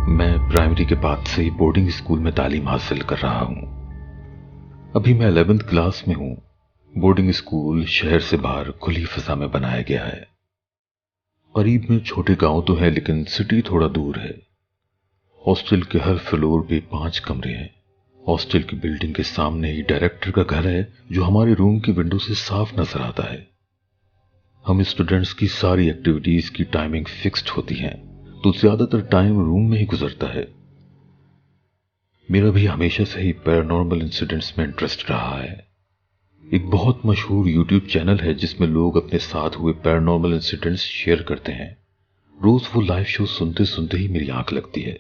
میں پرائمری کے بعد سے ہی بورڈنگ اسکول میں تعلیم حاصل کر رہا ہوں۔ ابھی میں 11th کلاس میں ہوں۔ بورڈنگ اسکول شہر سے باہر کھلی فضا میں بنایا گیا ہے۔ قریب میں چھوٹے گاؤں تو ہیں لیکن سٹی تھوڑا دور ہے۔ ہاسٹل کے ہر فلور پہ 5 کمرے ہیں۔ ہاسٹل کی بلڈنگ کے سامنے ہی ڈائریکٹر کا گھر ہے جو ہمارے روم کی ونڈو سے صاف نظر آتا ہے۔ ہم اسٹوڈنٹس کی ساری ایکٹیویٹیز کی ٹائمنگ فکسڈ ہوتی ہیں تو زیادہ تر ٹائم روم میں ہی گزرتا ہے۔ میرا بھی ہمیشہ سے ہی پیرانارمل انسیڈنٹس میں انٹرسٹ رہا ہے۔ ایک بہت مشہور یوٹیوب چینل ہے جس میں لوگ اپنے ساتھ ہوئے پیرانارمل انسیڈنٹس شیئر کرتے ہیں۔ روز وہ لائیو شو سنتے سنتے ہی میری آنکھ لگتی ہے۔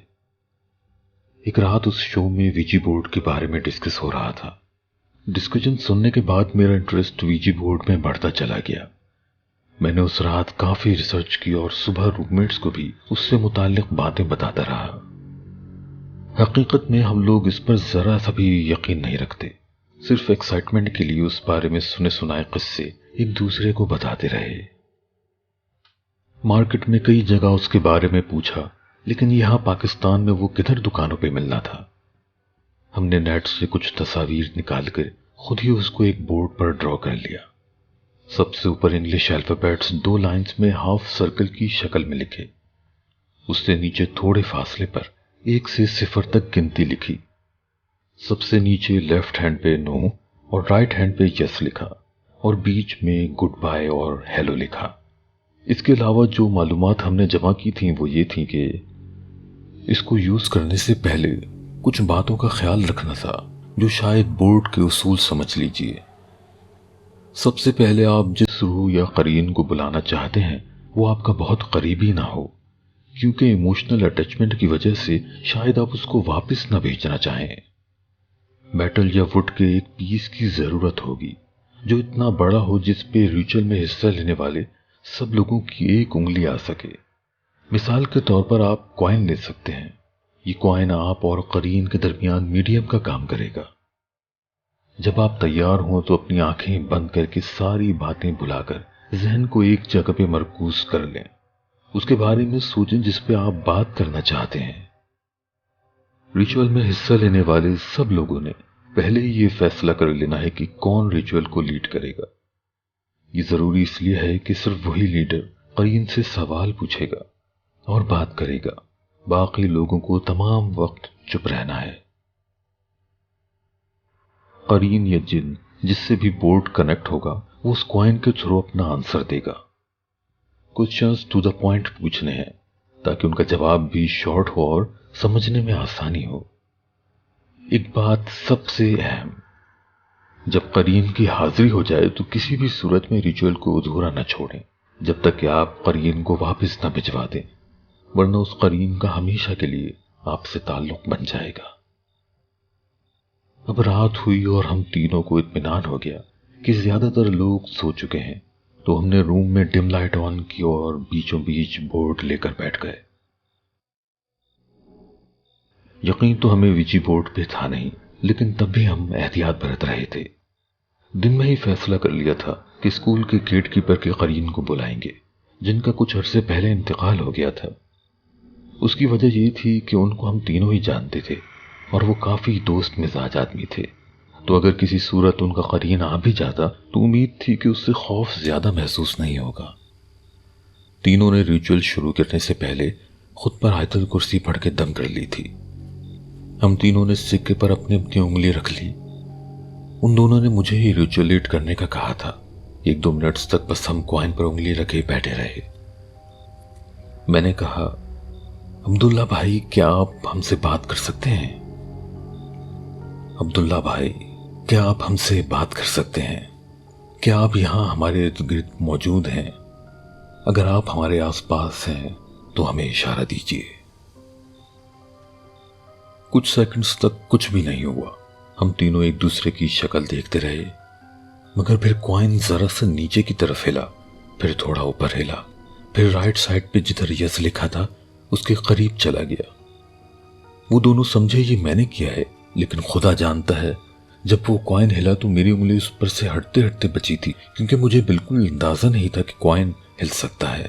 ایک رات اس شو میں ویجی بورڈ کے بارے میں ڈسکس ہو رہا تھا۔ ڈسکشن سننے کے بعد میرا انٹرسٹ ویجی بورڈ میں بڑھتا چلا گیا۔ میں نے اس رات کافی ریسرچ کی اور صبح روم میٹس کو بھی اس سے متعلق باتیں بتاتا رہا۔ حقیقت میں ہم لوگ اس پر ذرا سا بھی یقین نہیں رکھتے، صرف ایکسائٹمنٹ کے لیے اس بارے میں سنے سنائے قصے ایک دوسرے کو بتاتے رہے۔ مارکیٹ میں کئی جگہ اس کے بارے میں پوچھا لیکن یہاں پاکستان میں وہ کدھر دکانوں پہ ملنا تھا۔ ہم نے نیٹ سے کچھ تصاویر نکال کر خود ہی اس کو ایک بورڈ پر ڈرا کر لیا۔ سب سے اوپر انگلش الفابیٹس 2 لائنز میں ہاف سرکل کی شکل میں لکھے۔ اس سے نیچے تھوڑے فاصلے پر 1 سے 0 تک گنتی لکھی۔ سب سے نیچے لیفٹ ہینڈ پہ نو اور رائٹ ہینڈ پہ یس لکھا اور بیچ میں گڈ بائے اور ہیلو لکھا۔ اس کے علاوہ جو معلومات ہم نے جمع کی تھیں وہ یہ تھی کہ اس کو یوز کرنے سے پہلے کچھ باتوں کا خیال رکھنا تھا جو شاید بورڈ کے اصول سمجھ لیجئے۔ سب سے پہلے آپ جس روح یا قرین کو بلانا چاہتے ہیں وہ آپ کا بہت قریبی نہ ہو، کیونکہ ایموشنل اٹیچمنٹ کی وجہ سے شاید آپ اس کو واپس نہ بھیجنا چاہیں۔ میٹل یا وڈ کے ایک پیس کی ضرورت ہوگی جو اتنا بڑا ہو جس پہ ریچول میں حصہ لینے والے سب لوگوں کی ایک انگلی آ سکے۔ مثال کے طور پر آپ کوائن لے سکتے ہیں۔ یہ کوائن آپ اور قرین کے درمیان میڈیم کا کام کرے گا۔ جب آپ تیار ہوں تو اپنی آنکھیں بند کر کے ساری باتیں بھلا کر ذہن کو ایک جگہ پہ مرکوز کر لیں۔ اس کے بارے میں سوچیں جس پہ آپ بات کرنا چاہتے ہیں۔ ریچول میں حصہ لینے والے سب لوگوں نے پہلے ہی یہ فیصلہ کر لینا ہے کہ کون ریچول کو لیڈ کرے گا۔ یہ ضروری اس لیے ہے کہ صرف وہی لیڈر قرین سے سوال پوچھے گا اور بات کرے گا، باقی لوگوں کو تمام وقت چپ رہنا ہے۔ قرین یا جن جس سے بھی بورڈ کنیکٹ ہوگا وہ اس کوائن کے تھرو اپنا آنسر دے گا۔ کوشچنز ٹو دا پوائنٹ پوچھنے ہیں تاکہ ان کا جواب بھی شارٹ ہو اور سمجھنے میں آسانی ہو۔ ایک بات سب سے اہم، جب قرین کی حاضری ہو جائے تو کسی بھی صورت میں ریچول کو ادھورا نہ چھوڑیں جب تک کہ آپ قرین کو واپس نہ بھجوا دیں، ورنہ اس قرین کا ہمیشہ کے لیے آپ سے تعلق بن جائے گا۔ اب رات ہوئی اور ہم تینوں کو اطمینان ہو گیا کہ زیادہ تر لوگ سو چکے ہیں، تو ہم نے روم میں ڈم لائٹ آن کی اور بیچوں بیچ بورڈ لے کر بیٹھ گئے۔ یقین تو ہمیں ویجی بورڈ پہ تھا نہیں، لیکن تب بھی ہم احتیاط برت رہے تھے۔ دن میں ہی فیصلہ کر لیا تھا کہ اسکول کے گیٹ کیپر کے قرین کو بلائیں گے جن کا کچھ عرصے پہلے انتقال ہو گیا تھا۔ اس کی وجہ یہ تھی کہ ان کو ہم تینوں ہی جانتے تھے اور وہ کافی دوست مزاج آدمی تھے، تو اگر کسی صورت ان کا قرین آ بھی جاتا تو امید تھی کہ اس سے خوف زیادہ محسوس نہیں ہوگا۔ تینوں نے ریچول شروع کرنے سے پہلے خود پر آیت الکرسی پڑھ کے دم کر لی تھی۔ ہم تینوں نے سکے پر اپنی اپنی انگلی رکھ لی۔ ان دونوں نے مجھے ہی ریچولیٹ کرنے کا کہا تھا۔ 1-2 منٹس تک بس ہم کوائن پر انگلی رکھے بیٹھے رہے۔ میں نے کہا، عبداللہ بھائی کیا آپ ہم سے بات کر سکتے ہیں؟ عبداللہ بھائی کیا آپ ہم سے بات کر سکتے ہیں؟ کیا آپ یہاں ہمارے ارد گرد موجود ہیں؟ اگر آپ ہمارے آس پاس ہیں تو ہمیں اشارہ دیجیے۔ کچھ سیکنڈز تک کچھ بھی نہیں ہوا۔ ہم تینوں ایک دوسرے کی شکل دیکھتے رہے، مگر پھر کوائن ذرا سا نیچے کی طرف ہلا، پھر تھوڑا اوپر ہلا، پھر رائٹ سائڈ پہ جدھر یس لکھا تھا اس کے قریب چلا گیا۔ وہ دونوں سمجھے یہ میں نے کیا ہے، لیکن خدا جانتا ہے جب وہ کوائن ہلا تو میری انگلی اس پر سے ہٹتے ہٹتے بچی تھی، کیونکہ مجھے بالکل اندازہ نہیں تھا کہ کوائن ہل سکتا ہے۔